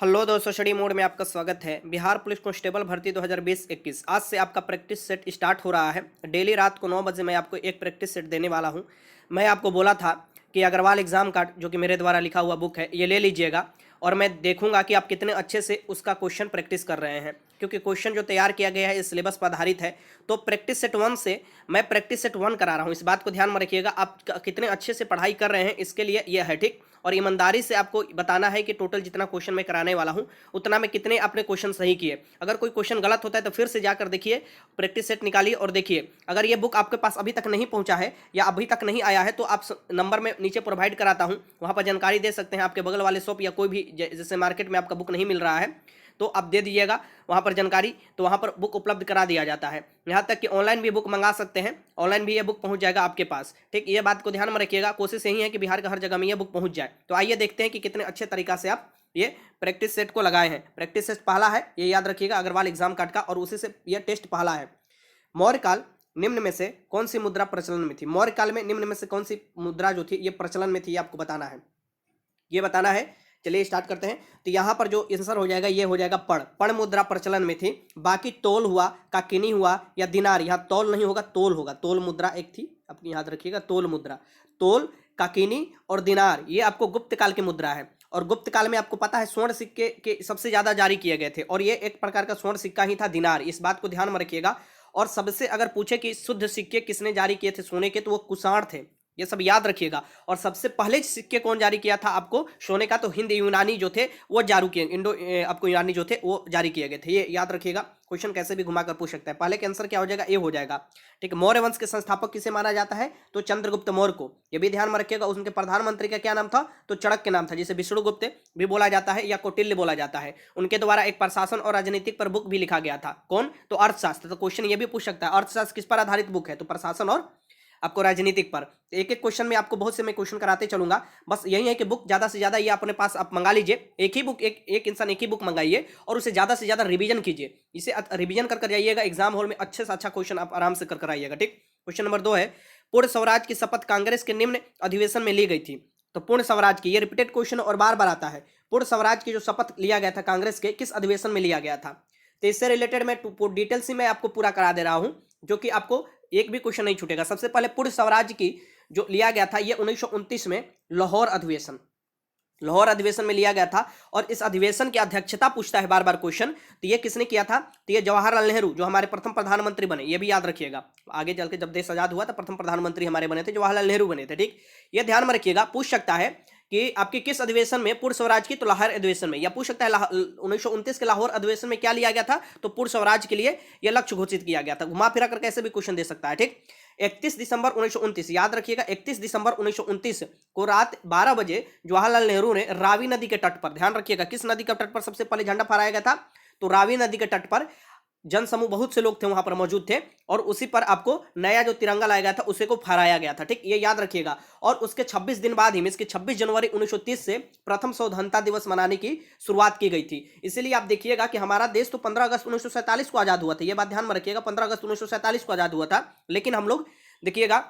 Hello दोस्तों, study mode में आपका स्वागत है। बिहार पुलिस कांस्टेबल भर्ती 2020-21 आज से आपका प्रैक्टिस सेट स्टार्ट हो रहा है। डेली रात को 9 बजे मैं आपको एक प्रैक्टिस सेट देने वाला हूं। मैं आपको बोला था कि अग्रवाल एग्जाम कार्ड जो कि मेरे द्वारा लिखा हुआ बुक है ये ले लीजिएगा और मैं देखूंगा कि आप कितने अच्छे से उसका क्वेश्चन प्रैक्टिस कर रहे हैं, क्योंकि क्वेश्चन जो तैयार किया गया है इस सिलेबस पर आधारित है। तो प्रैक्टिस सेट 1 से मैं प्रैक्टिस सेट 1 करा रहा हूँ। इस बात को ध्यान में रखिएगा, आप कितने अच्छे से पढ़ाई कर रहे हैं इसके लिए यह है, ठीक। और ईमानदारी से आपको बताना है कि टोटल जितना क्वेश्चन मैं कराने वाला हूं उतना में कितने आपने क्वेश्चन सही किए। अगर कोई क्वेश्चन गलत होता है तो फिर से जाकर देखिए, प्रैक्टिस सेट निकालिए और देखिए। अगर ये बुक आपके पास अभी तक नहीं पहुंचा है या अभी तक नहीं आया है तो आप नंबर में नीचे प्रोवाइड कराता हूं, वहां पर जानकारी दे सकते हैं। आपके बगल वाले शॉप या कोई भी जैसे मार्केट में आपका बुक नहीं मिल रहा है तो आप दे दीजिएगा वहाँ पर जानकारी, तो वहाँ पर बुक उपलब्ध करा दिया जाता है। यहाँ तक कि ऑनलाइन भी बुक मंगा सकते हैं, ऑनलाइन भी ये बुक पहुँच जाएगा आपके पास, ठीक। ये बात को ध्यान में रखिएगा, कोशिश यही है कि बिहार का हर जगह में ये बुक पहुँच जाए। तो आइए देखते हैं कि कितने अच्छे तरीका से आप ये प्रैक्टिस सेट को लगाए हैं। प्रैक्टिस सेट पहला है, ये याद रखिएगा, अग्रवाल एग्जाम कार्ड का, और उसी से यह टेस्ट पहला है। मौर्यकाल निम्न में से कौन सी मुद्रा प्रचलन में थी? मौर्यकाल में निम्न में से कौन सी मुद्रा जो थी ये प्रचलन में थी, ये आपको बताना है, ये बताना है। चलिए स्टार्ट करते हैं। तो यहाँ पर जो आंसर हो जाएगा ये हो जाएगा पण मुद्रा प्रचलन में थी। बाकी तोल हुआ, काकिनी हुआ या दिनार, यहाँ तोल नहीं होगा तोल होगा। तोल मुद्रा एक थी, अपनी याद रखिएगा, तोल मुद्रा। तोल, काकिनी और दिनार ये आपको गुप्त काल की मुद्रा है। और गुप्त काल में आपको पता है स्वर्ण सिक्के के सबसे ज्यादा जारी किए गए थे और ये एक प्रकार का स्वर्ण सिक्का ही था, दिनार। इस बात को ध्यान में रखिएगा। और सबसे अगर पूछे कि शुद्ध सिक्के किसने जारी किए थे सोने के, तो वो कुषाण थे, ये सब याद रखिएगा। और सबसे पहले सिक्के कौन जारी किया था आपको सोने का, तो हिंद यूनानी जो थे वो जारी किए, इंडो आपको यूनानी जो थे वो जारी किए गए थे, ये याद रखिएगा। क्वेश्चन कैसे भी घुमा कर पूछ सकता है। पहले के आंसर क्या हो जाएगा, ए हो जाएगा, ठीक है। मौर्य वंश के संस्थापक किसे माना जाता है, तो चंद्रगुप्त मौर्य को, ये भी ध्यान में रखिएगा। उनके प्रधानमंत्री का क्या नाम था, तो चाणक्य नाम था, जिसे विष्णुगुप्त भी बोला जाता है या कौटिल्य बोला जाता है। उनके द्वारा एक प्रशासन और राजनीतिक पर बुक भी लिखा गया था, कौन, तो अर्थशास्त्र। तो क्वेश्चन ये भी पूछ सकता है, अर्थशास्त्र किस पर आधारित बुक है, तो प्रशासन और आपको राजनीतिक पर। एक एक क्वेश्चन में आपको बहुत से मैं क्वेश्चन कराते चलूंगा। बस यही है कि बुक ज्यादा से ज्यादा ये अपने पास आप मंगा लीजिए। एक ही बुक, एक इंसान एक ही बुक मंगाइए और उसे ज्यादा से ज्यादा रिवीजन कीजिए। इसे रिवीजन कर जाइएगा, एग्जाम हॉल में अच्छे से अच्छा क्वेश्चन आप आराम से कर आइएगा, ठीक। क्वेश्चन नंबर 2 है, पूर्ण स्वराज की शपथ कांग्रेस के निम्न अधिवेशन में ली गई थी। तो पूर्ण स्वराज की, ये रिपीटेड क्वेश्चन और बार बार आता है। पूर्ण स्वराज की जो शपथ लिया गया था कांग्रेस के, किस अधिवेशन में लिया गया था? तो इससे रिलेटेड मैं डिटेल से मैं आपको पूरा करा दे रहा हूं, जो कि आपको एक भी क्वेश्चन नहीं छूटेगा। सबसे पहले पूर्ण स्वराज की जो लिया गया था ये 1929 में लाहौर अधिवेशन, लाहौर अधिवेशन में लिया गया था। और इस अधिवेशन की अध्यक्षता पूछता है बार बार क्वेश्चन, तो ये किसने किया था, तो ये जवाहरलाल नेहरू जो हमारे प्रथम प्रधानमंत्री बने, ये भी याद रखिएगा। आगे चल के जब देश आजाद हुआ तो प्रथम प्रधानमंत्री हमारे बने थे, जवाहरलाल नेहरू बने थे, ठीक। ये ध्यान में रखिएगा। पूछ सकता है कि आपकी किस अधिवेशन में पूर्ण स्वराज की, तो लाहौर अधिवेशन में। या पूछ सकता है 1929 के लाहौर अधिवेशन में क्या लिया गया था, तो पूर्ण स्वराज के लिए यह लक्ष्य घोषित किया गया था। घुमा फिरा कर कैसे भी क्वेश्चन दे सकता है, ठीक। 31 दिसंबर 1929, याद रखिएगा, 31 दिसंबर 1929 को रात 12 बजे जवाहरलाल नेहरू ने रावी नदी के तट पर, ध्यान रखिएगा, किस नदी के तट पर सबसे पहले झंडा फहराया गया था, तो रावी नदी के तट पर। जनसमूह बहुत से लोग थे वहां पर मौजूद थे और उसी पर आपको नया जो तिरंगा लाया गया था उसे को फहराया गया था, ठीक, ये याद रखिएगा। और उसके 26 दिन बाद ही में, इसके 26 जनवरी 1930 से प्रथम स्वतंत्रता दिवस मनाने की शुरुआत की गई थी। इसीलिए आप देखिएगा कि हमारा देश तो 15 अगस्त 1947 को आजाद हुआ था, यह बात ध्यान में रखिएगा, 15 अगस्त 1947 को आजाद हुआ था। लेकिन हम लोग देखिएगा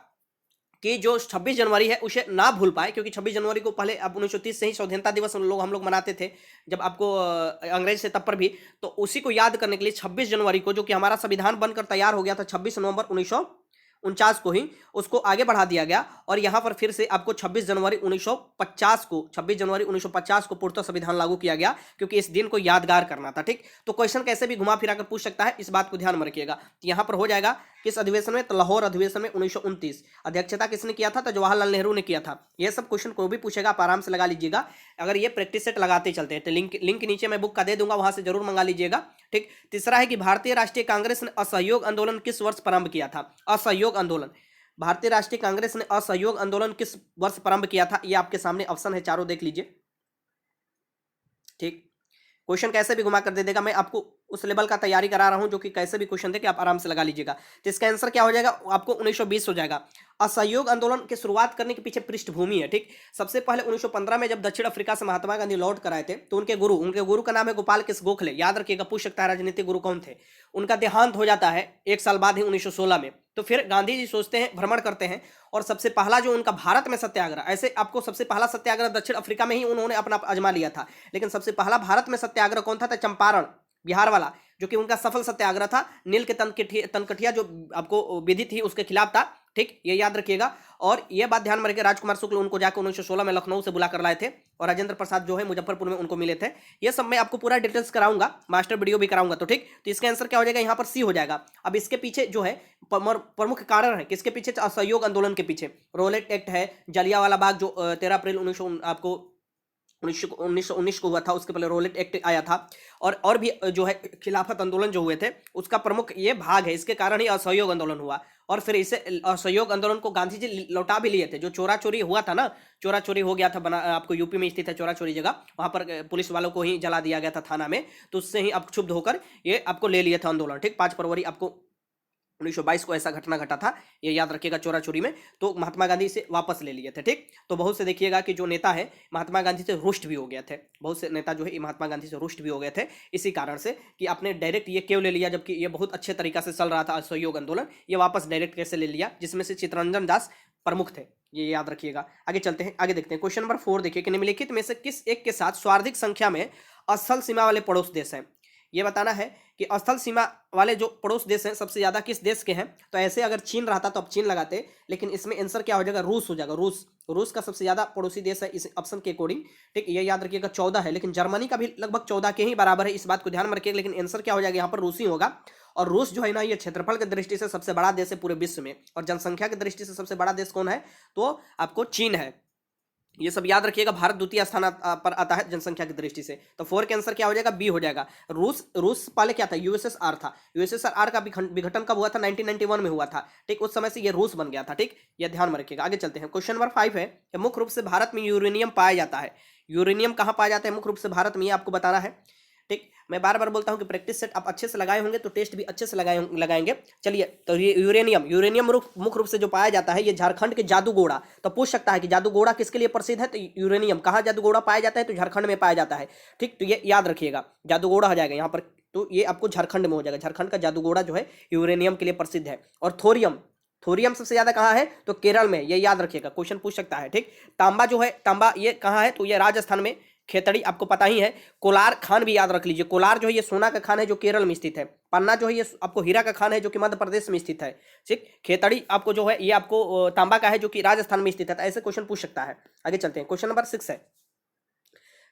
कि जो 26 जनवरी है उसे ना भूल पाए, क्योंकि 26 जनवरी को पहले अब 1930 से ही स्वतंत्रता दिवस हम लोग मनाते थे, जब आपको अंग्रेज से तब पर भी। तो उसी को याद करने के लिए 26 जनवरी को, जो कि हमारा संविधान बनकर तैयार हो गया था 26 नवंबर 1949 को ही, उसको आगे बढ़ा दिया गया। और यहां पर फिर से आपको 26 जनवरी 1950 को, 26 जनवरी 1950 को पूर्णतः संविधान लागू किया गया, क्योंकि इस दिन को यादगार करना था, ठीक। तो क्वेश्चन कैसे भी घुमा फिरा कर पूछ सकता है, इस बात को ध्यान में रखिएगा। यहां पर हो जाएगा किस अधिवेशन में, तो लाहौर अधिवेशन में 1929। अध्यक्षता किसने किया था, तो जवाहरलाल नेहरू ने किया था। यह सब क्वेश्चन को भी पूछेगा, आप आराम से लगा लीजिएगा। अगर ये प्रैक्टिस सेट लगाते चलते हैं तो लिंक नीचे मैं बुक का दे दूंगा, वहां से जरूर मंगा लीजिएगा, ठीक। तीसरा है कि भारतीय राष्ट्रीय कांग्रेस ने असहयोग आंदोलन किस वर्ष प्रारंभ किया था? असहयोग आंदोलन, भारतीय राष्ट्रीय कांग्रेस ने असहयोग आंदोलन किस वर्ष प्रारंभ किया था? ये आपके सामने ऑप्शन है, चारों देख लीजिए, ठीक। क्वेश्चन कैसे भी घुमा कर दे देगा, मैं आपको उस लेवल का तैयारी करा रहा हूं जो कि कैसे भी क्वेश्चन थे कि आप आराम से लगा लीजिएगा। तो इसका आंसर क्या हो जाएगा, आपको 1920 हो जाएगा। असहयोग आंदोलन की शुरुआत करने के पीछे पृष्ठभूमि है, ठीक। सबसे पहले 1915 में जब दक्षिण अफ्रीका से महात्मा गांधी लौट कर आए थे तो उनके गुरु का नाम है गोपाल कृष्ण गोखले, याद रखिएगा, पूछ सकता है राजनीतिक गुरु कौन थे। उनका देहांत हो जाता है एक साल बाद ही 1916 में। तो फिर गांधी जी सोचते हैं, भ्रमण करते हैं, और सबसे पहला जो उनका भारत में सत्याग्रह, ऐसे आपको सबसे पहला सत्याग्रह दक्षिण अफ्रीका में ही उन्होंने अपना आजमा लिया था, लेकिन सबसे पहला भारत में सत्याग्रह कौन था, चंपारण बिहार वाला, जो कि उनका सफल सत्याग्रह था। नील के तनकठिया जो आपको विधि थी उसके खिलाफ था, ठीक, ये याद रखिएगा। और ये बात ध्यान में रखिए, राजकुमार शुक्ल उनको जाकर 1916 में लखनऊ से बुला कर लाए थे, और राजेंद्र प्रसाद जो है मुजफ्फरपुर में उनको मिले थे। ये सब मैं आपको पूरा डिटेल्स कराऊंगा, मास्टर वीडियो भी कराऊंगा, तो ठीक। तो इसका आंसर क्या हो जाएगा, यहाँ पर सी हो जाएगा। अब इसके पीछे जो है प्रमुख कारण है, किसके पीछे, असहयोग आंदोलन के पीछे। रोलेट एक्ट है, जलियांवाला बाग जो 13 अप्रैल 1919 को हुआ था, उसके पहले रोलेट एक्ट आया था, और भी जो है खिलाफत आंदोलन जो हुए थे उसका प्रमुख ये भाग है। इसके कारण ही असहयोग आंदोलन हुआ, और फिर इसे असहयोग आंदोलन को गांधी जी लौटा भी लिए थे। जो चोरा चोरी हुआ था ना, चोरा चोरी हो गया था, आपको यूपी में स्थित है चोरा चोरी जगह, वहां पर पुलिस वालों को ही जला दिया गया था थाना में, तो उससे ही अब क्षुब्ध होकर ये आपको ले लिया था आंदोलन, ठीक। 5 फरवरी आपको 1922 को ऐसा घटना घटा था, ये याद रखिएगा, चोरा चोरी में। तो महात्मा गांधी से वापस ले लिए थे, ठीक। तो बहुत से देखिएगा कि जो नेता है महात्मा गांधी से रुष्ट भी हो गए थे, बहुत से नेता जो है महात्मा गांधी से रुष्ट भी हो गए थे, इसी कारण से कि आपने डायरेक्ट ये क्यों ले लिया, जबकि ये बहुत अच्छे तरीका से चल रहा था असहयोग आंदोलन, ये वापस डायरेक्ट कैसे ले लिया, जिसमें से चित्तरंजन दास प्रमुख थे, ये याद रखिएगा। आगे चलते हैं, आगे देखते हैं। क्वेश्चन नंबर 4 देखिए कि निम्नलिखित में से किस एक के साथ सर्वाधिक संख्या में स्थल सीमा वाले पड़ोस देश हैं। ये बताना है कि स्थल सीमा वाले जो पड़ोस देश हैं सबसे ज्यादा किस देश के हैं। तो ऐसे अगर चीन रहता तो अब चीन लगाते, लेकिन इसमें आंसर क्या हो जाएगा, रूस हो जाएगा। रूस का सबसे ज्यादा पड़ोसी देश है इस ऑप्शन के अकॉर्डिंग, ठीक। ये याद रखिएगा 14 है, लेकिन जर्मनी का भी लगभग 14 के ही बराबर है, इस बात को ध्यान में रखिएगा। लेकिन आंसर क्या हो जाएगा यहाँ पर, रूसी होगा। और रूस जो है ना, ये क्षेत्रफल की दृष्टि से सबसे बड़ा देश है पूरे विश्व में, और जनसंख्या की दृष्टि से सबसे बड़ा देश कौन है, तो आपको चीन है। ये सब याद रखिएगा। भारत द्वितीय स्थान पर आता है जनसंख्या की दृष्टि से। तो 4 के आंसर क्या हो जाएगा, बी हो जाएगा। रूस पहले क्या था, यूएसएसआर था। यूएसएसआर का विघटन कब हुआ था, 1991 में हुआ था, ठीक। उस समय से ये रूस बन गया था, ठीक। ये ध्यान में रखिएगा। आगे चलते हैं। क्वेश्चन नंबर 5 है कि मुख्य रूप से भारत में यूरेनियम पाया जाता है। यूरेनियम कहाँ पाया जाता है मुख्य रूप से भारत में, ये आपको बताना है, ठीक। मैं बार बार बोलता हूं कि प्रैक्टिस सेट आप अच्छे से लगाए होंगे तो टेस्ट भी अच्छे से लगाएंगे। चलिए, तो ये यूरेनियम मुख्य रूप से जो पाया जाता है, ये झारखंड के जादूगोड़ा। तो पूछ सकता है कि जादूगोड़ा किसके लिए प्रसिद्ध है, तो यूरेनियम कहाँ जादूगोड़ा पाया जाता है, तो झारखंड में पाया जाता है, ठीक। तो ये याद रखिएगा, जादूगोड़ा हो जाएगा यहाँ पर, तो ये आपको झारखंड में हो जाएगा। झारखंड का जादूगोड़ा जो है यूरेनियम के लिए प्रसिद्ध है। और थोरियम सबसे ज्यादा कहाँ है, तो केरल में, ये याद रखिएगा, क्वेश्चन पूछ सकता है, ठीक। तांबा जो है, तांबा ये कहाँ है, तो ये राजस्थान में, खेतड़ी आपको पता ही है। कोलार खान भी याद रख लीजिए, कोलार जो है ये सोना का खान है जो केरल में स्थित है। पन्ना जो है ये आपको हीरा का खान है जो कि मध्य प्रदेश में स्थित है, ठीक। खेतड़ी आपको जो है ये आपको तांबा का है जो कि राजस्थान में स्थित है। तो ऐसे क्वेश्चन पूछ सकता है। आगे चलते हैं। क्वेश्चन नंबर 6 है,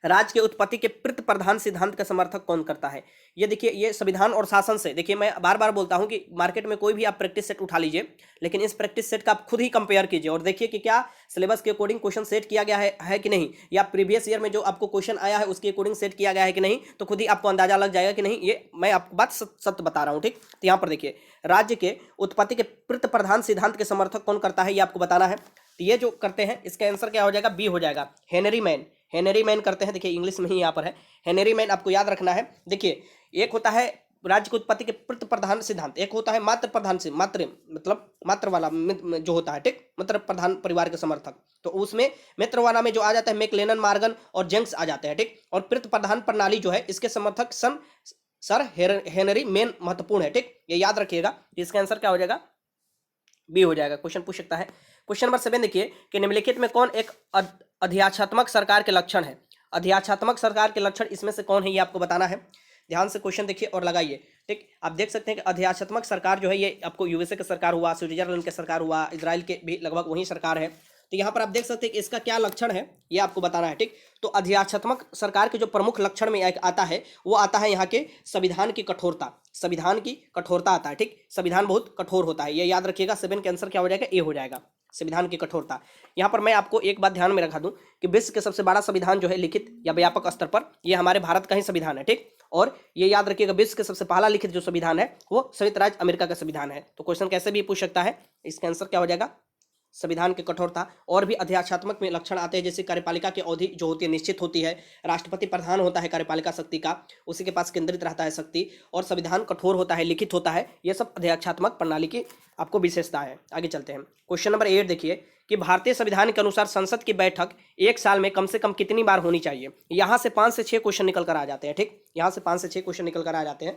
राज्य के उत्पत्ति के प्रति प्रधान सिद्धांत का समर्थक कौन करता है। ये देखिए, ये संविधान और शासन से, देखिए मैं बार बार बोलता हूं कि मार्केट में कोई भी आप प्रैक्टिस सेट उठा लीजिए, लेकिन इस प्रैक्टिस सेट का आप खुद ही कंपेयर कीजिए और देखिए कि क्या सिलेबस के अकॉर्डिंग क्वेश्चन सेट किया गया है कि नहीं, या प्रीवियस ईयर में जो आपको क्वेश्चन आया है उसके अकॉर्डिंग सेट किया गया है कि नहीं। तो खुद ही आपको अंदाजा लग जाएगा कि नहीं, ये मैं आपको बात सत्य बता रहा हूँ, ठीक। तो यहाँ पर देखिए, राज्य के उत्पत्ति के प्रति प्रधान सिद्धांत के समर्थक कौन करता है, ये आपको बताना है। तो ये जो करते हैं, इसका आंसर क्या हो जाएगा, बी हो जाएगा, हेनरी मैन करते हैं। देखिए इंग्लिश में ही यहाँ पर है, हेनरी मैन आपको याद रखना है। देखिए, एक होता है राज्य की उत्पत्ति के प्रति प्रधान सिद्धांत, एक होता है मात्र प्रधान से, मतलब मात्र वाला जो होता है, ठीक, मतलब प्रधान परिवार के समर्थक। तो उसमें मित्र वाला में जो आ जाता है मैकलेनन, मार्गन और जेंक्स आ जाते हैं, ठीक। और प्रति प्रधान प्रणाली जो है इसके समर्थक सर हेनरी मैन महत्वपूर्ण है, ठीक। ये याद रखिएगा। इसका आंसर क्या हो जाएगा, बी हो जाएगा। क्वेश्चन पूछ सकता है। क्वेश्चन नंबर 7 देखिए कि निम्नलिखित में कौन एक अध्यात्मक सरकार के लक्षण है। अध्यात्मक सरकार के लक्षण इसमें से कौन है, ये आपको बताना है। ध्यान से क्वेश्चन देखिए और लगाइए, ठीक। आप देख सकते हैं कि अध्यात्मक सरकार जो है ये आपको यूएसए का सरकार हुआ, स्विट्जरलैंड का सरकार हुआ, इजराइल के भी लगभग वही सरकार है। तो यहाँ पर आप देख सकते हैं कि इसका क्या लक्षण है, ये आपको बताना है, ठीक। तो अध्यात्मक सरकार के जो प्रमुख लक्षण में एक आता है, वो आता है यहाँ के संविधान की कठोरता। संविधान की कठोरता आता है, ठीक। संविधान बहुत कठोर होता है, ये याद रखिएगा। 7 का आंसर क्या हो जाएगा, ए हो जाएगा, संविधान की कठोरता। यहाँ पर मैं आपको एक बात ध्यान में रखा दूं कि विश्व के सबसे बड़ा संविधान जो है लिखित या व्यापक स्तर पर, ये हमारे भारत का ही संविधान है, ठीक। और ये याद रखिएगा, विश्व के सबसे पहला लिखित जो संविधान है वो संयुक्त राज्य अमेरिका का संविधान है। तो क्वेश्चन कैसे भी पूछ सकता है, इसका आंसर क्या हो जाएगा, संविधान की कठोरता, और भी अध्यात्मात्मक में लक्षण आते हैं, जैसे कार्यपालिका की अवधि जो होती है निश्चित होती है, राष्ट्रपति प्रधान होता है कार्यपालिका शक्ति का, उसी के पास केंद्रित रहता है शक्ति, और संविधान कठोर होता है, लिखित होता है। ये सब अध्यात्मात्मक प्रणाली की आपको विशेषता है। आगे चलते हैं। क्वेश्चन नंबर 8 देखिए कि भारतीय संविधान के अनुसार संसद की बैठक एक साल में कम से कम कितनी बार होनी चाहिए। यहाँ से 5 से 6 क्वेश्चन निकल कर आ जाते हैं। ठीक, यहाँ से 5 से 6 क्वेश्चन निकल कर आ जाते हैं।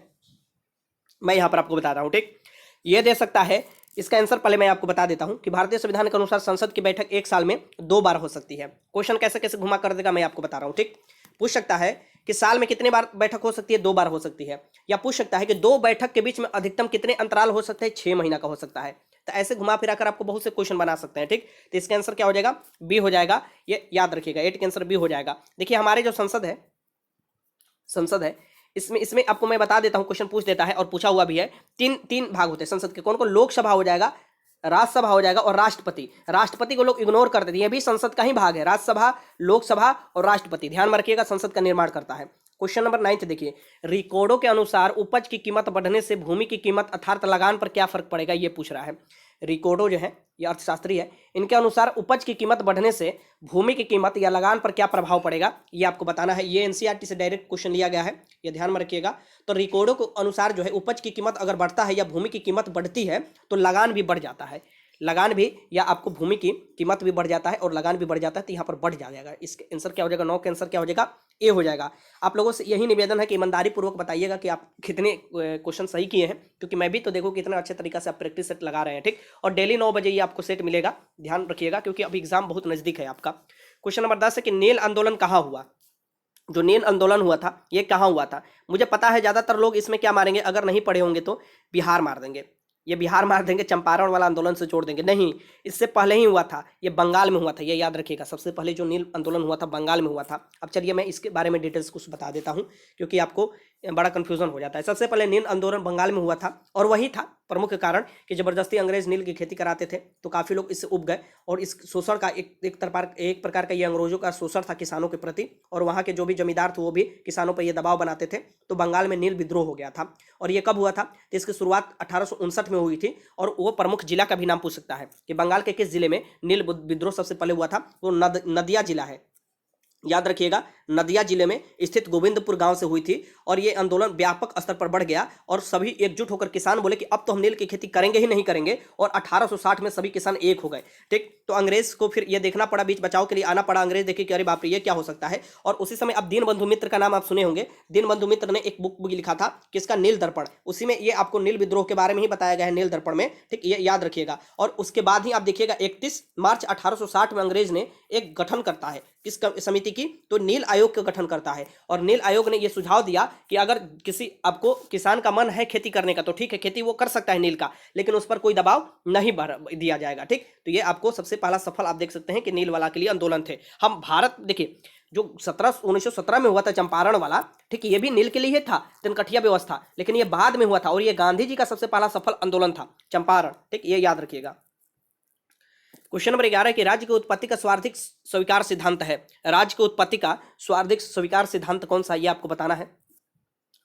मैं यहाँ पर आपको बता रहा हूँ। ठीक, ये दे सकता है। इसका आंसर पहले मैं आपको बता देता हूं कि भारतीय संविधान के अनुसार संसद की बैठक एक साल में 2 बार हो सकती है। क्वेश्चन कैसे कैसे घुमा कर देगा मैं आपको बता रहा हूं। ठीक, पूछ सकता है कि साल में कितने बार बैठक हो सकती है, 2 बार हो सकती है, या पूछ सकता है कि 2 बैठक के बीच में अधिकतम कितने अंतराल हो सकते हैं, 6 महीना का हो सकता है। तो ऐसे घुमा फिरा कर आपको बहुत से क्वेश्चन बना सकते हैं। ठीक, तो इसका आंसर क्या हो जाएगा, बी हो जाएगा। ये याद रखिएगा, 8 का आंसर बी हो जाएगा। देखिए हमारे जो संसद है इसमें इसमें आपको मैं बता देता हूं, क्वेश्चन पूछ देता है और पूछा हुआ भी है। तीन भाग होते हैं संसद के। कौन को, लोकसभा हो जाएगा, राज्यसभा हो जाएगा और राष्ट्रपति। राष्ट्रपति को लोग इग्नोर कर देते हैं, ये भी संसद का ही भाग है। राज्यसभा, लोकसभा और राष्ट्रपति, ध्यान में रखिएगा, संसद का निर्माण करता है। क्वेश्चन नंबर 9 देखिए, रिकॉर्डों के अनुसार उपज की कीमत बढ़ने से भूमि की कीमत अर्थात लगान पर क्या फर्क पड़ेगा, ये पूछ रहा है। रिकॉर्डो जो है ये अर्थशास्त्री है, इनके अनुसार उपज की कीमत बढ़ने से भूमि की कीमत या लगान पर क्या प्रभाव पड़ेगा, ये आपको बताना है। ये एनसीईआरटी से डायरेक्ट क्वेश्चन लिया गया है, ये ध्यान में रखिएगा। तो रिकॉर्डो के अनुसार जो है उपज की कीमत अगर बढ़ता है या भूमि की कीमत बढ़ती है तो लगान भी बढ़ जाता है। लगान भी, या आपको भूमि की कीमत भी बढ़ जाता है और लगान भी बढ़ जाता है, तो यहाँ पर बढ़ जाएगा। इसका आंसर क्या हो जाएगा, 9 का आंसर क्या हो जाएगा, ए हो जाएगा। आप लोगों से यही निवेदन है कि ईमानदारी पूर्वक बताइएगा कि आप कितने क्वेश्चन सही किए हैं, क्योंकि मैं भी तो देखो कितना अच्छे तरीके से आप प्रैक्टिस सेट लगा रहे हैं। ठीक, और डेली 9 बजे ये आपको सेट मिलेगा, ध्यान रखिएगा, क्योंकि अब एग्जाम बहुत नजदीक है आपका। क्वेश्चन नंबर 10 है कि नील आंदोलन कहाँ हुआ। जो नील आंदोलन हुआ था ये कहाँ हुआ था, मुझे पता है ज्यादातर लोग इसमें क्या मारेंगे, अगर नहीं पढ़े होंगे तो बिहार मार देंगे। ये बिहार मार देंगे, चंपारण वाला आंदोलन से जोड़ देंगे। नहीं, इससे पहले ही हुआ था, ये बंगाल में हुआ था, ये याद रखिएगा। सबसे पहले जो नील आंदोलन हुआ था बंगाल में हुआ था। अब चलिए मैं इसके बारे में डिटेल्स कुछ बता देता हूँ, क्योंकि आपको बड़ा कंफ्यूजन हो जाता है। सबसे पहले नील आंदोलन बंगाल में हुआ था, और वही था प्रमुख कारण कि जबरदस्ती अंग्रेज नील की खेती कराते थे, तो काफी लोग इससे उब गए, और इस शोषण का एक प्रकार का ये अंग्रेजों का शोषण था किसानों के प्रति, और वहाँ के जो भी जमींदार थे वो भी किसानों पर ये दबाव बनाते थे। तो बंगाल में नील विद्रोह हो गया था। और ये कब हुआ था, तो इसकी शुरुआत 1859 में हुई थी, और वो प्रमुख जिला का भी नाम पूछ सकता है कि बंगाल के किस जिले में नील विद्रोह सबसे पहले हुआ था। वो नदिया जिला है, याद रखिएगा, नदिया जिले में स्थित गोविंदपुर गांव से हुई थी। और ये आंदोलन व्यापक स्तर पर बढ़ गया, और सभी एकजुट होकर किसान बोले कि अब तो हम नील की खेती करेंगे ही नहीं करेंगे, और 1860 में सभी किसान एक हो गए। ठीक, तो अंग्रेज को फिर ये देखना पड़ा, बीच बचाव के लिए आना पड़ा। अंग्रेज देखे कि अरे बाप रे ये क्या हो सकता है। और उसी समय अब दीनबंधु मित्र का नाम आप सुने होंगे। दीनबंधु मित्र ने एक बुक लिखा था किसका, नील दर्पण। उसी में ये आपको नील विद्रोह के बारे में ही बताया गया है, नील दर्पण में। ठीक, ये याद रखिएगा। और उसके बाद ही आप देखिएगा 31 मार्च 1860 में अंग्रेज ने एक गठन करता है, किस समिति की, तो नील आयोग का गठन करता है। और नील आयोग ने यह सुझाव दिया कि अगर किसी आपको किसान का मन है खेती करने का तो ठीक है, खेती वो कर सकता है नील का, लेकिन उस पर कोई दबाव नहीं दिया जाएगा। ठीक, तो ये आपको सबसे पहला सफल आप देख सकते हैं कि नील वाला के लिए आंदोलन थे। हम भारत देखिए जो 1917 में हुआ था चंपारण वाला, ठीक, ये भी नील के लिए था, तिनकठिया व्यवस्था, लेकिन ये बाद में हुआ था, और ये गांधी जी का सबसे पहला सफल आंदोलन था चंपारण। ठीक, ये याद रखिएगा। क्वेश्चन नंबर 11 कि राज्य की उत्पत्ति का स्वार्थिक स्वीकार सिद्धांत है। राज्य की उत्पत्ति का स्वार्थिक स्वीकार सिद्धांत कौन सा, ये आपको बताना है।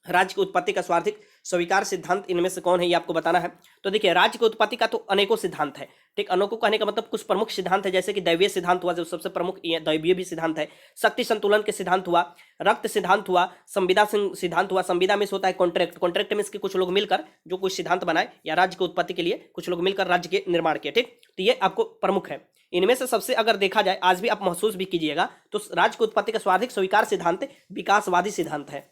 राज्य की उत्पत्ति का स्वार्थिक स्वीकार सिद्धांत इनमें से कौन है, ये आपको बताना है। तो देखिए राज्य की उत्पत्ति का तो अनेकों सिद्धांत है। ठीक, अनेकों कहने का मतलब कुछ प्रमुख सिद्धांत है, जैसे कि दैवीय सिद्धांत हुआ, जो सबसे प्रमुख दैवीय भी सिद्धांत है। शक्ति संतुलन के सिद्धांत हुआ, रक्त सिद्धांत हुआ, संविदा सिद्धांत हुआ। संविदा में होता है कॉन्ट्रैक्ट, कॉन्ट्रैक्ट में इसके कुछ लोग मिलकर जो कुछ सिद्धांत बनाए, या राज्य की उत्पत्ति के लिए कुछ लोग मिलकर राज्य के निर्माण किए। ठीक, तो ये आपको प्रमुख है। इनमें से सबसे अगर देखा जाए, आज भी आप महसूस भी कीजिएगा, तो राज्य की उत्पत्ति का स्वार्थिक स्वीकार सिद्धांत विकासवादी सिद्धांत है।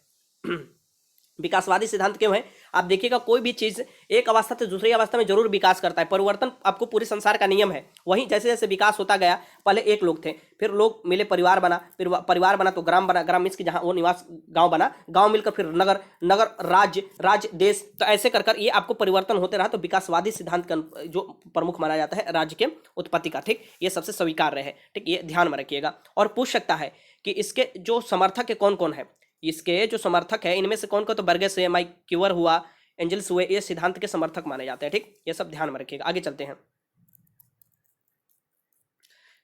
विकासवादी सिद्धांत क्यों है, आप देखिएगा कोई भी चीज एक अवस्था से दूसरी अवस्था में जरूर विकास करता है। परिवर्तन आपको पूरे संसार का नियम है। वहीं जैसे जैसे विकास होता गया, पहले एक लोग थे, फिर लोग मिले, परिवार बना, फिर परिवार बना तो ग्राम बना, ग्राम मीन्स की जहां वो निवास गांव बना, गांव मिलकर फिर नगर, नगर राज्य, राज्य देश, तो ऐसे कर कर ये आपको परिवर्तन होते रहा। तो विकासवादी सिद्धांत का जो प्रमुख माना जाता है राज्य के उत्पत्ति का। ठीक, ये सबसे स्वीकार्य है। ठीक, ये ध्यान में रखिएगा। और पूछ सकता है कि इसके जो समर्थक है कौन कौन है, इसके जो समर्थक है इनमें से कौन कौन, तो बर्गेस है, माइक्यूअर हुआ, एंजल्स हुए, ये सिद्धांत के समर्थक माने जाते हैं। ठीक, ये सब ध्यान में रखिएगा। आगे चलते हैं।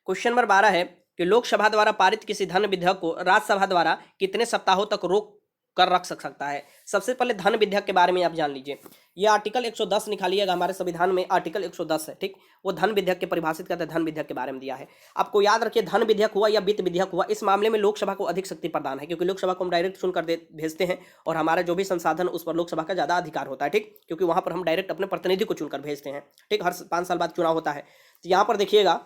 क्वेश्चन नंबर 12 है कि लोकसभा द्वारा पारित किसी धन विधेयक को राज्यसभा द्वारा कितने सप्ताहों तक रोक कर रख सकता है। सबसे पहले धन विधेयक के बारे में आप जान लीजिए। ये आर्टिकल 110 निकालिएगा, हमारे संविधान में आर्टिकल 110 है, ठीक। वो धन विधेयक के परिभाषित करता है, धन विधेयक के बारे में दिया है। आपको याद रखिए, धन विधेयक हुआ या वित्त विधेयक हुआ, इस मामले में लोकसभा को अधिक शक्ति प्रदान है, क्योंकि लोकसभा को हम डायरेक्ट चुनकर भेजते हैं और हमारा जो भी संसाधन उस पर लोकसभा का ज़्यादा अधिकार होता है, ठीक, क्योंकि वहाँ पर हम डायरेक्ट अपने प्रतिनिधि को चुनकर भेजते हैं, ठीक। हर 5 साल बाद चुनाव होता है। तो यहाँ पर देखिएगा,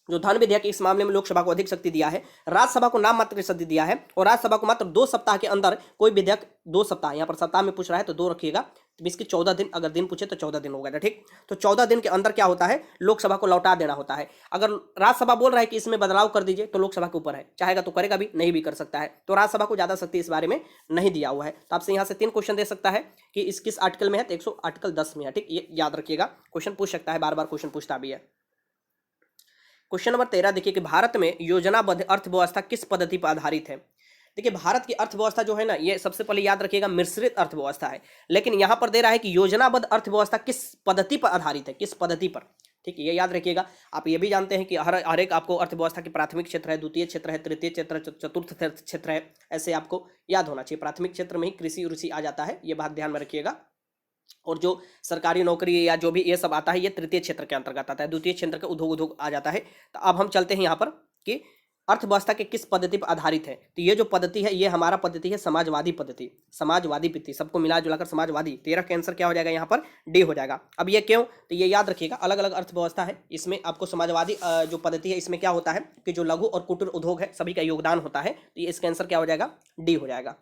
जो धन विधेयक इस मामले में लोकसभा को अधिक शक्ति दिया है, राज्यसभा को नाम मात्र शक्ति दिया है, और राज्यसभा को मात्र 2 सप्ताह के अंदर कोई विधेयक, 2 सप्ताह, यहाँ पर सप्ताह में पूछ रहा है तो 2 रखिएगा, तो इसके 14 दिन, अगर दिन पूछे तो 14 दिन हो गया, ठीक। तो 14 दिन के अंदर क्या होता है, लोकसभा को लौटा देना होता है। अगर राज्यसभा बोल रहा है कि इसमें बदलाव कर दीजिए, तो लोकसभा के ऊपर है, चाहेगा तो करेगा भी, नहीं भी कर सकता है। तो राज्यसभा को ज्यादा शक्ति इस बारे में नहीं दिया हुआ है। तो आपसे यहाँ से 3 क्वेश्चन दे सकता है कि इस किस आर्टिकल में है, तो 100 आर्टिकल 10 में है, ठीक। ये याद रखिएगा, क्वेश्चन पूछ सकता है, बार बार क्वेश्चन पूछता भी है। क्वेश्चन नंबर 13 देखिए कि भारत में योजनाबद्ध अर्थव्यवस्था किस पद्धति पर आधारित है। देखिए, भारत की अर्थव्यवस्था जो है ना, ये सबसे पहले याद रखिएगा मिश्रित अर्थव्यवस्था है, लेकिन यहाँ पर दे रहा है कि योजनाबद्ध अर्थव्यवस्था किस पद्धति पर आधारित है, किस पद्धति पर, ठीक है, ये याद रखिएगा। आप ये भी जानते हैं कि हर एक आपको अर्थव्यवस्था की प्राथमिक क्षेत्र है, द्वितीय क्षेत्र है, तृतीय क्षेत्र, चतुर्थ क्षेत्र है, ऐसे आपको याद होना चाहिए। प्राथमिक क्षेत्र में ही कृषि उर्षि आ जाता है, ये बात ध्यान में रखिएगा। और जो सरकारी नौकरी या जो भी ये सब आता है, ये तृतीय क्षेत्र के अंतर्गत आता है। द्वितीय क्षेत्र का उद्योग आ जाता है। तो अब हम चलते हैं यहाँ पर कि अर्थव्यवस्था के किस पद्धति पर आधारित है। तो ये जो पद्धति है, ये हमारा पद्धति है समाजवादी पद्धति, समाजवादी पद्धति, सबको मिला जुलाकर समाजवादी। 13 का आंसर क्या हो जाएगा, यहाँ पर डी हो जाएगा। अब ये क्यों, तो ये याद रखिएगा, अलग अलग अर्थव्यवस्था है, इसमें आपको समाजवादी जो पद्धति है, इसमें क्या होता है कि जो लघु और कुटीर उद्योग है, सभी का योगदान होता है। तो ये इसका आंसर क्या हो जाएगा, डी हो जाएगा।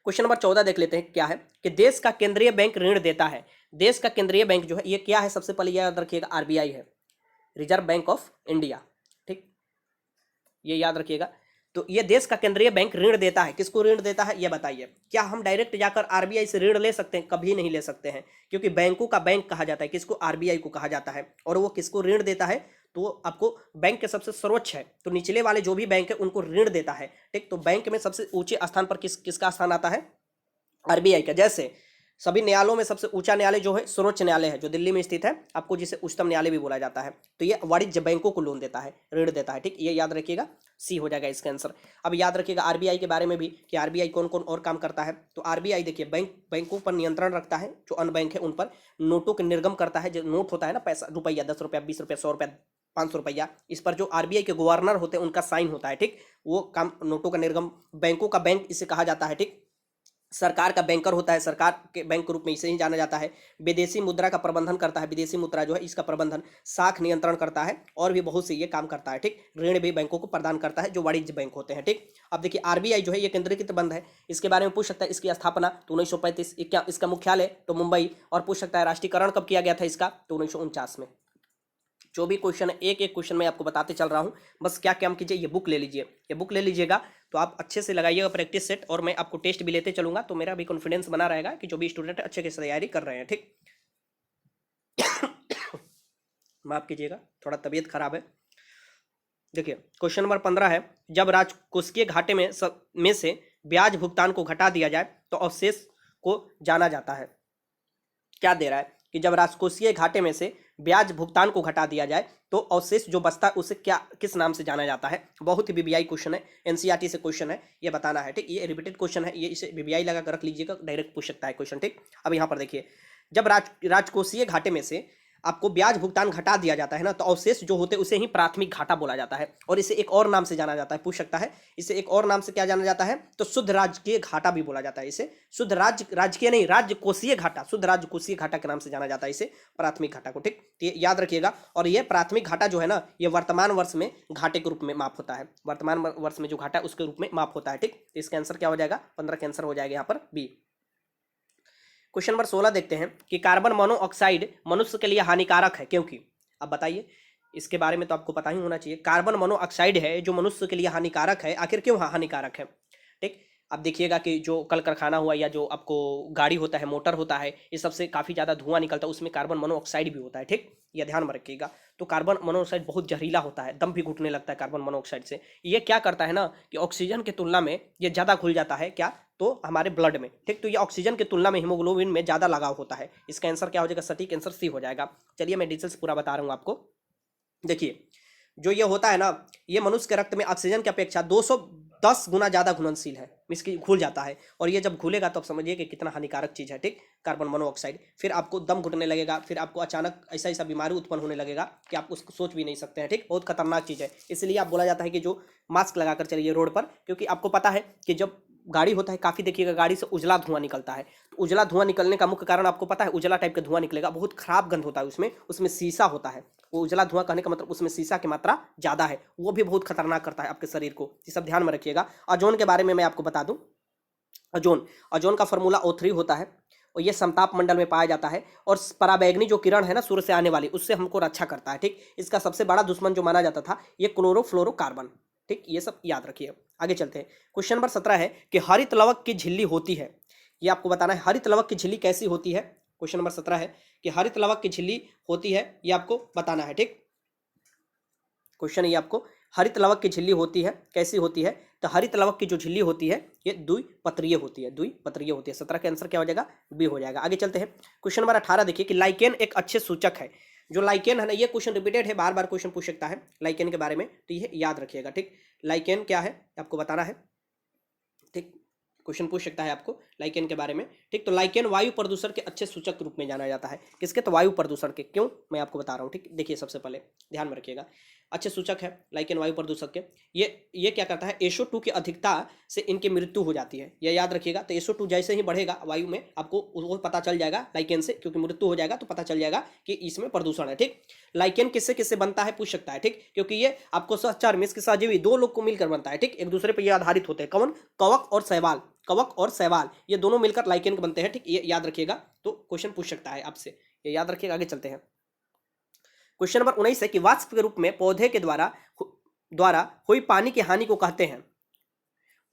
क्वेश्चन नंबर 14 देख लेते हैं, क्या है कि देश का केंद्रीय बैंक ऋण देता है। देश का केंद्रीय बैंक जो है, ये क्या है, सबसे पहले याद रखिएगा, आरबीआई है, रिजर्व बैंक ऑफ इंडिया, ठीक, ये याद रखिएगा। तो ये देश का केंद्रीय बैंक ऋण देता है, किसको ऋण देता है, ये बताइए। क्या हम डायरेक्ट जाकर आरबीआई से ऋण ले सकते हैं? कभी नहीं ले सकते हैं, क्योंकि बैंकों का बैंक कहा जाता है किसको, आरबीआई को कहा जाता है। और वो किसको ऋण देता है, तो आपको बैंक के सबसे सर्वोच्च है, तो निचले वाले जो भी बैंक है उनको ऋण देता है, ठीक। तो बैंक में सबसे ऊंचे स्थान पर किसका स्थान आता है, आरबीआई का। जैसे सभी न्यायालयों में सबसे ऊंचा न्यायालय जो है सर्वोच्च न्यायालय है, जो दिल्ली में स्थित है, आपको जिसे उच्चतम न्यायालय भी बोला जाता है। तो ये वाणिज्य बैंकों को लोन देता है, ऋण देता है, ठीक, ये याद रखिएगा, सी हो जाएगा इसका आंसर। अब याद रखिएगा आरबीआई के बारे में भी कि आरबीआई कौन कौन और काम करता है। तो आरबीआई देखिए, बैंकों पर नियंत्रण रखता है, जो अन्य बैंक है उन पर नोटों के निर्गम करता है। जो नोट होता है ना, पैसा, रुपया, 10 रुपया, 20 रुपया, 100 रुपया, 500 रुपया, इस पर जो आरबीआई के गवर्नर होते हैं उनका साइन होता है, ठीक। वो काम, नोटों का निर्गम, बैंकों का बैंक इसे कहा जाता है, ठीक। सरकार का बैंकर होता है, सरकार के बैंक के रूप में इसे ही जाना जाता है। विदेशी मुद्रा का प्रबंधन करता है, विदेशी मुद्रा जो है इसका प्रबंधन, साख नियंत्रण करता है, और भी बहुत से ये काम करता है, ठीक। ऋण भी बैंकों को प्रदान करता है, जो वाणिज्य बैंक होते हैं, ठीक। अब देखिए आरबीआई जो है ये केंद्रीकृत बंद है, इसके बारे में पूछ सकता है। इसकी स्थापना तो 1935, इसका मुख्यालय तो मुंबई, और पूछ सकता है राष्ट्रीयकरण कब किया गया था इसका, तो 1949 में। जो भी क्वेश्चन है, एक एक क्वेश्चन मैं आपको बताते चल रहा हूँ। बस क्या काम कीजिए, ये बुक ले लीजिए, ये बुक ले लीजिएगा, तो आप अच्छे से लगाइएगा प्रैक्टिस सेट, और मैं आपको टेस्ट भी लेते चलूंगा, तो मेरा भी कॉन्फिडेंस बना रहेगा कि जो भी स्टूडेंट अच्छे से तैयारी कर रहे हैं, ठीक। माफ कीजिएगा, थोड़ा तबीयत खराब है। देखिए क्वेश्चन नंबर 15 है, जब राजकोषीय घाटे में से ब्याज भुगतान को घटा दिया जाए तो अवशेष को जाना जाता है। क्या दे रहा है कि जब राजकोषीय घाटे में से ब्याज भुगतान को घटा दिया जाए तो अवशेष जो बचता है उसे क्या, किस नाम से जाना जाता है। बहुत ही वीवीआई क्वेश्चन है, एनसीईआरटी से क्वेश्चन है, ये बताना है, ठीक। ये रिपीटेड क्वेश्चन है, ये इसे वीवीआई लगा कर रख लीजिएगा, डायरेक्ट पूछ सकता है क्वेश्चन, ठीक। अब यहाँ पर देखिए, जब राजकोषीय घाटे में से आपको ब्याज भुगतान घटा दिया जाता है ना, तो अवशेष जो होते हैं उसे ही प्राथमिक घाटा बोला जाता है, और इसे एक और नाम से जाना जाता है, पूछ सकता है इसे एक और नाम से क्या जाना जाता है, तो शुद्ध राजकीय घाटा भी बोला जाता है। इसे शुद्ध राजकीय नहीं, राजकोषीय घाटा, शुद्ध राजकोषीय घाटा के नाम से जाना जाता है इसे, प्राथमिक घाटा को, ठीक। तो ये याद रखिएगा। और ये प्राथमिक घाटा जो है ना, ये वर्तमान वर्ष में घाटे के रूप में माफ होता है, वर्तमान वर्ष में जो घाटा है उसके रूप में माफ होता है, ठीक। तो इसका आंसर क्या हो जाएगा, 15 का आंसर हो जाएगा यहाँ पर बी। क्वेश्चन नंबर 16 देखते हैं कि कार्बन मोनोऑक्साइड मनुष्य के लिए हानिकारक है, क्योंकि। अब बताइए, इसके बारे में तो आपको पता ही होना चाहिए। कार्बन मोनोऑक्साइड है जो मनुष्य के लिए हानिकारक है, आखिर क्यों हानिकारक है, ठीक। अब देखिएगा कि जो कल कारखाना हुआ या जो आपको गाड़ी होता है, मोटर होता है, इस सबसे काफ़ी ज़्यादा धुआं निकलता है, उसमें कार्बन मोनोऑक्साइड भी होता है, ठीक। ये ध्यान में रखिएगा। तो कार्बन मोनोऑक्साइड बहुत जहरीला होता है, दम भी घुटने लगता है कार्बन मोनोऑक्साइड से। ये क्या करता है ना कि ऑक्सीजन की तुलना में ये ज़्यादा घुल जाता है, क्या, तो हमारे ब्लड में, ठीक। तो ये ऑक्सीजन की तुलना में हीमोग्लोबिन में ज़्यादा लगाव होता है। इसका आंसर क्या हो जाएगा, सटीक आंसर सी हो जाएगा। चलिए मैं डिटेल्स पूरा बता रहा हूँ आपको। देखिए जो ये होता है ना, ये मनुष्य के रक्त में ऑक्सीजन की अपेक्षा 10 गुना ज़्यादा घुलनशील है, मीन्स कि घुल जाता है। और ये जब घुलेगा तो आप समझिए कि कितना हानिकारक चीज़ है, ठीक, कार्बन मोनोऑक्साइड। फिर आपको दम घुटने लगेगा, फिर आपको अचानक ऐसा ऐसा बीमारी उत्पन्न होने लगेगा कि आप उसको सोच भी नहीं सकते हैं, ठीक, बहुत खतरनाक चीज़ है। इसलिए आप बोला जाता है कि जो मास्क लगाकर चलिए रोड पर, क्योंकि आपको पता है कि जब गाड़ी होता है काफ़ी, देखिएगा गाड़ी से उजला धुआं निकलता है, तो उजला धुआं निकलने का मुख्य कारण आपको पता है, उजला टाइप का धुआं निकलेगा, बहुत खराब गंध होता है उसमें, उसमें शीशा होता है। वो उजला धुआं कहने का मतलब उसमें शीशा की मात्रा ज़्यादा है, वो भी बहुत खतरनाक करता है आपके शरीर को, ये सब ध्यान में रखिएगा। ओजोन के बारे में मैं आपको बता दूं, ओजोन ओजोन का फॉर्मूला O3 होता है, और ये समताप मंडल में पाया जाता है, और पराबैंगनी जो किरण है ना सूर्य से आने वाली, उससे हमको रक्षा करता है, ठीक। इसका सबसे बड़ा दुश्मन जो माना जाता था ये क्लोरोफ्लोरोकार्बन, ठीक, ये सब याद रखिए। आगे चलते हैं। क्वेश्चन नंबर 17 है कि हरित लवक की झिल्ली होती है, ये आपको बताना है हरित लवक की झिल्ली कैसी होती है। क्वेश्चन नंबर 17 है कि हरित लवक की झिल्ली होती है, ये आपको बताना है, ठीक। क्वेश्चन ये आपको हरित लवक की झिल्ली होती है, कैसी होती है, तो हरित लवक की जो झिल्ली होती है ये द्विपत्रीय होती है, द्विपत्रीय होती है। 17 का आंसर क्या हो जाएगा, बी हो जाएगा। आगे चलते हैं। क्वेश्चन नंबर 18 देखिए कि लाइकेन एक अच्छे सूचक है। जो लाइकेन है ना, ये क्वेश्चन रिपीटेड है, बार बार क्वेश्चन पूछ सकता है लाइकेन के बारे में, तो ये याद रखिएगा, ठीक। लाइकेन क्या है आपको बताना है, ठीक, क्वेश्चन पूछ सकता है आपको लाइकेन के बारे में, ठीक। तो लाइकेन वायु प्रदूषण के अच्छे सूचक के रूप में जाना जाता है। किसके, तो वायु प्रदूषण के। क्यों, मैं आपको बता रहा हूँ, ठीक। देखिए सबसे पहले ध्यान में रखिएगा, अच्छे सूचक है लाइकेन वायु प्रदूषक के। ये क्या करता है, SO2 की अधिकता से इनकी मृत्यु हो जाती है, ये याद रखिएगा। तो SO2 जैसे ही बढ़ेगा वायु में, आपको वो पता चल जाएगा लाइकेन से, क्योंकि मृत्यु हो जाएगा तो पता चल जाएगा कि इसमें प्रदूषण है, ठीक। लाइकेन किससे किससे बनता है पूछ सकता है, ठीक, क्योंकि ये आपको सहचर मीन्स के सहजीवी दो लोग को मिलकर बनता है, ठीक, एक दूसरे पर ये आधारित होते हैं। कौन, कवक और शैवाल, कवक और शैवाल ये दोनों मिलकर लाइकेन के बनते हैं, ठीक, ये याद रखिएगा। तो क्वेश्चन पूछ सकता है आपसे, ये याद रखिएगा। आगे चलते हैं। क्वेश्चन नंबर 19 है कि वाष्प के रूप में पौधे के द्वारा हुई पानी की हानि को कहते हैं।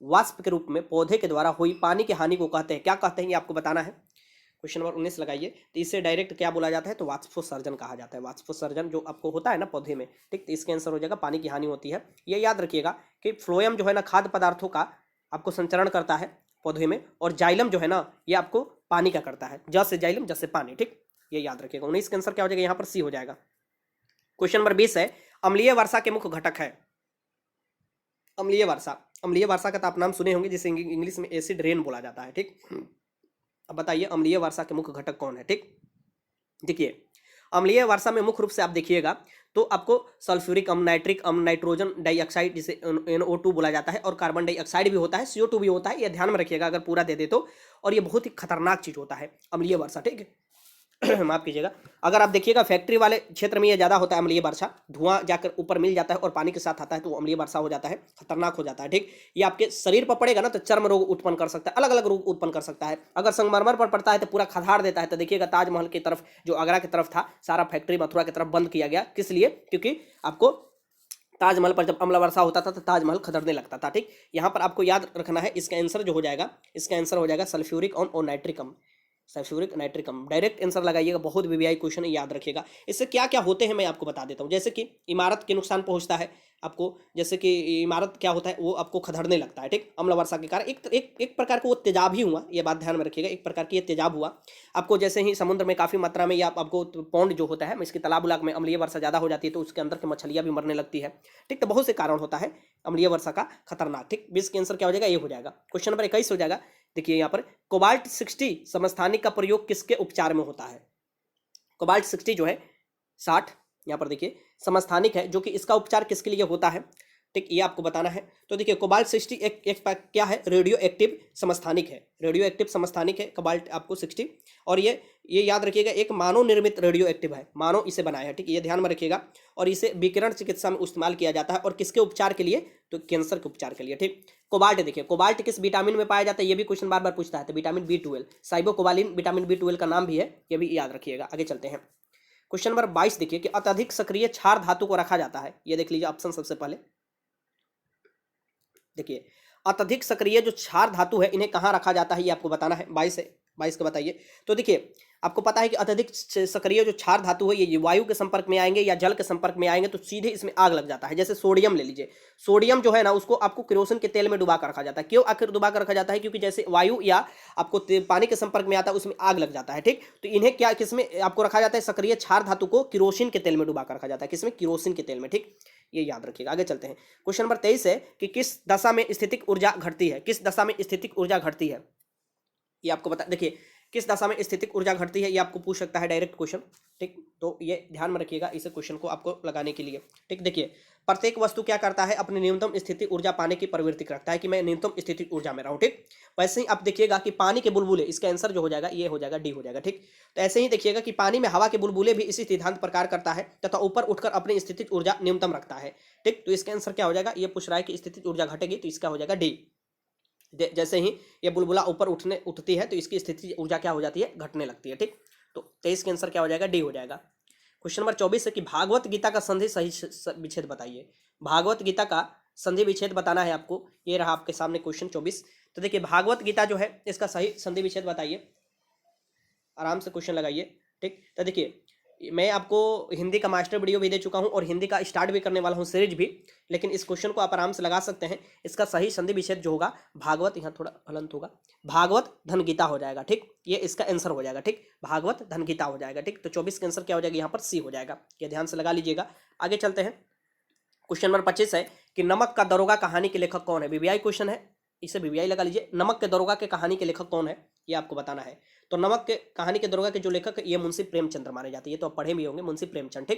वाष्प के रूप में पौधे के द्वारा हुई पानी की हानि को कहते हैं, क्या कहते हैं ये आपको बताना है। क्वेश्चन नंबर 19 लगाइए। तो इससे डायरेक्ट क्या बोला जाता है, तो वाष्पोत्सर्जन कहा जाता है। वाष्पोत्सर्जन जो आपको होता है ना पौधे में, ठीक, तो इसका आंसर हो जाएगा पानी की हानि होती है। ये याद रखिएगा कि फ्लोएम जो है ना खाद्य पदार्थों का आपको संचरण करता है पौधे में, और जाइलम जो है ना ये आपको पानी का करता है, जस से जाइलम जस से पानी, ठीक, ये याद रखिएगा। 19 का आंसर क्या हो जाएगा, यहाँ पर सी हो जाएगा। क्वेश्चन नंबर 20 है अम्लीय वर्षा के मुख्य घटक है। अम्लीय वर्षा, अम्लीय वर्षा का तो आप नाम सुने होंगे, जिसे इंग्लिश में एसिड रेन बोला जाता है, ठीक। अब बताइए अम्लीय वर्षा के मुख्य घटक कौन है, ठीक। देखिए अम्लीय वर्षा में मुख्य रूप से आप देखिएगा तो आपको सल्फ्यूरिक अम्ल, नाइट्रिक अम्ल, नाइट्रोजन डाइऑक्साइड जिसे NO2 बोला जाता है, और कार्बन डाइऑक्साइड भी होता है, CO2 भी होता है, ये ध्यान में रखिएगा अगर पूरा दे दे तो। और ये बहुत ही खतरनाक चीज होता है अम्लीय वर्षा, ठीक है। माफ कीजिएगा। अगर आप देखिएगा फैक्ट्री वाले क्षेत्र में ये ज़्यादा होता है अम्लीय वर्षा, धुआं जाकर ऊपर मिल जाता है और पानी के साथ आता है तो अम्लीय वर्षा हो जाता है, खतरनाक हो जाता है, ठीक। ये आपके शरीर पर पड़ेगा ना तो चर्म रोग उत्पन्न कर सकता है, अलग अलग रोग उत्पन्न कर सकता है। अगर संगमरमर पर पड़ता है तो पूरा खदाड़ देता है। तो देखिएगा ताजमहल की तरफ जो आगरा की तरफ था, सारा फैक्ट्री मथुरा की तरफ बंद किया गया, किस लिए, क्योंकि आपको ताजमहल पर जब अम्ल वर्षा होता था तो ताजमहल खदड़ने लगता था, ठीक। यहाँ पर आपको याद रखना है, इसका आंसर जो हो जाएगा, इसका आंसर हो जाएगा सल्फ्यूरिक अम्ल और नाइट्रिक अम्ल, सल्फ्यूरिक नाइट्रिक अम्ल। डायरेक्ट आंसर लगाइएगा, बहुत वीवीआई क्वेश्चन है, याद रखिएगा। इससे क्या क्या होते हैं मैं आपको बता देता हूँ। जैसे कि इमारत के नुकसान पहुंचता है आपको, जैसे कि इमारत क्या होता है वो आपको खदड़ने लगता है, ठीक, अम्ल वर्षा के कारण। एक प्रकार का वो तेजाब ही हुआ, ये बात ध्यान में रखिएगा, एक प्रकार की ये तेजाब हुआ आपको। जैसे ही समुद्र में काफ़ी मात्रा में या आपको पौंड जो होता है इसके तालाब उलाब में अम्लीय वर्षा ज़्यादा हो जाती है तो उसके अंदर की मछलियाँ भी मरने लगती है, ठीक। तो बहुत से कारण होता है अम्लीय वर्षा का खतरनाक, ठीक। 20 के आंसर क्या हो जाएगा, ये हो जाएगा। क्वेश्चन नंबर 21 हो जाएगा। देखिए यहाँ पर कोबाल्ट 60 समस्थानिक का प्रयोग किसके उपचार में होता है। कोबाल्ट 60 जो है 60, यहाँ पर देखिए समस्थानिक है, जो कि इसका उपचार किसके लिए होता है, ठीक, ये आपको बताना है। तो देखिए कोबाल्ट 60 एक क्या है, रेडियो एक्टिव समस्थानिक है, रेडियो एक्टिव समस्थानिक है कोबाल्ट आपको 60। और ये याद रखिएगा एक मानव निर्मित रेडियो एक्टिव है, मानव इसे बनाया है, ठीक, ये ध्यान में रखिएगा। और इसे विकिरण चिकित्सा में इस्तेमाल किया जाता है, और किसके उपचार के लिए, तो कैंसर के उपचार के लिए, ठीक। कोबाल्ट देखिए, कोबाल्ट किस विटामिन में पाया जाता है, ये भी क्वेश्चन बार बार पूछता है, तो विटामिन B12, साइबोकोबालिन विटामिन B12 का नाम भी है, ये भी याद रखिएगा। आगे चलते हैं। क्वेश्चन नंबर 22 देखिए कि अत्यधिक सक्रिय क्षार धातु को रखा जाता है, ये देख लीजिए ऑप्शन सबसे पहले। देखिए अत्यधिक सक्रिय जो क्षार धातु है इन्हें कहाँ रखा जाता है, ये आपको बताना है। 22 का बताइए। तो देखिए आपको पता है कि अत्यधिक सक्रिय जो क्षार धातु है ये वायु के संपर्क में आएंगे या जल के संपर्क में आएंगे तो सीधे इसमें आग लग जाता है। जैसे सोडियम ले लीजिए, सोडियम जो है ना उसको आपको केरोसिन के तेल में डुबा कर रखा जाता है। क्यों आखिर डुबा कर रखा जाता है, क्योंकि जैसे वायु या आपको पानी के संपर्क में आता है उसमें आग लग जाता है, ठीक। तो इन्हें क्या किसमें आपको रखा जाता है, सक्रिय क्षार धातु को केरोसिन के तेल में डुबा कर रखा जाता है, किसमें, केरोसिन के तेल में, ठीक। ये याद रखिएगा। आगे चलते हैं। क्वेश्चन नंबर 23 है कि किस दशा में स्थितिक ऊर्जा घटती है, किस दशा में स्थितिक ऊर्जा घटती है, ये आपको बता, देखिए किस दशा में स्थितिक ऊर्जा घटती है, ये आपको पूछ सकता है डायरेक्ट क्वेश्चन, ठीक। तो ये ध्यान में रखिएगा इस क्वेश्चन को आपको लगाने के लिए, ठीक। देखिए प्रत्येक वस्तु क्या करता है, अपनी न्यूनतम स्थिति ऊर्जा पाने की प्रवृत्ति रखता है कि मैं न्यूनतम स्थिति ऊर्जा में रहूं, ठीक। वैसे ही आप देखिएगा कि पानी के बुलबुले, इसका आंसर जो हो जाएगा ये हो जाएगा डी हो जाएगा, ठीक। तो ऐसे ही देखिएगा कि पानी में हवा के बुलबुले भी इसी सिद्धांत प्रकार करता है तथा ऊपर उठकर अपनी स्थिति ऊर्जा न्यूनतम रखता है, ठीक। तो इसका आंसर क्या हो जाएगा, ये पूछ रहा है कि स्थिति ऊर्जा घटेगी तो इसका हो जाएगा डी। जैसे ही ये बुलबुला ऊपर उठती है तो इसकी स्थिति ऊर्जा क्या हो जाती है, घटने लगती है, ठीक। तो 23 के आंसर क्या हो जाएगा, डी हो जाएगा। क्वेश्चन नंबर 24 है कि भागवत गीता का संधि सही विच्छेद बताइए। भागवत गीता का संधि विच्छेद बताना है आपको, ये रहा आपके सामने क्वेश्चन 24। तो देखिए भागवत गीता जो है इसका सही संधि विच्छेद बताइए, आराम से क्वेश्चन लगाइए, ठीक। तो देखिए मैं आपको हिंदी का मास्टर वीडियो भी दे चुका हूं और हिंदी का स्टार्ट भी करने वाला हूं सीरीज भी, लेकिन इस क्वेश्चन को आप आराम से लगा सकते हैं। इसका सही संधि विच्छेद जो होगा भागवत, यहाँ थोड़ा हलंत होगा, भागवत धन गीता हो जाएगा, ठीक। ये इसका आंसर हो जाएगा, ठीक, भागवत धन गीता हो जाएगा, ठीक। तो 24 का आंसर क्या हो जाएगा, यहाँ पर सी हो जाएगा, ये ध्यान से लगा लीजिएगा। आगे चलते हैं। क्वेश्चन नंबर 25 है कि नमक का दरोगा कहानी के लेखक कौन है, बीबीआई क्वेश्चन है, इसे बीबीआई लगा लीजिए। नमक के दरोगा के कहानी के लेखक कौन है, ये आपको बताना है। तो नमक के कहानी के दरोगा के जो लेखक है ये मुंशी प्रेमचंद्र माने जाते हैं, ये तो आप पढ़े भी होंगे, मुंशी प्रेमचंद, ठीक।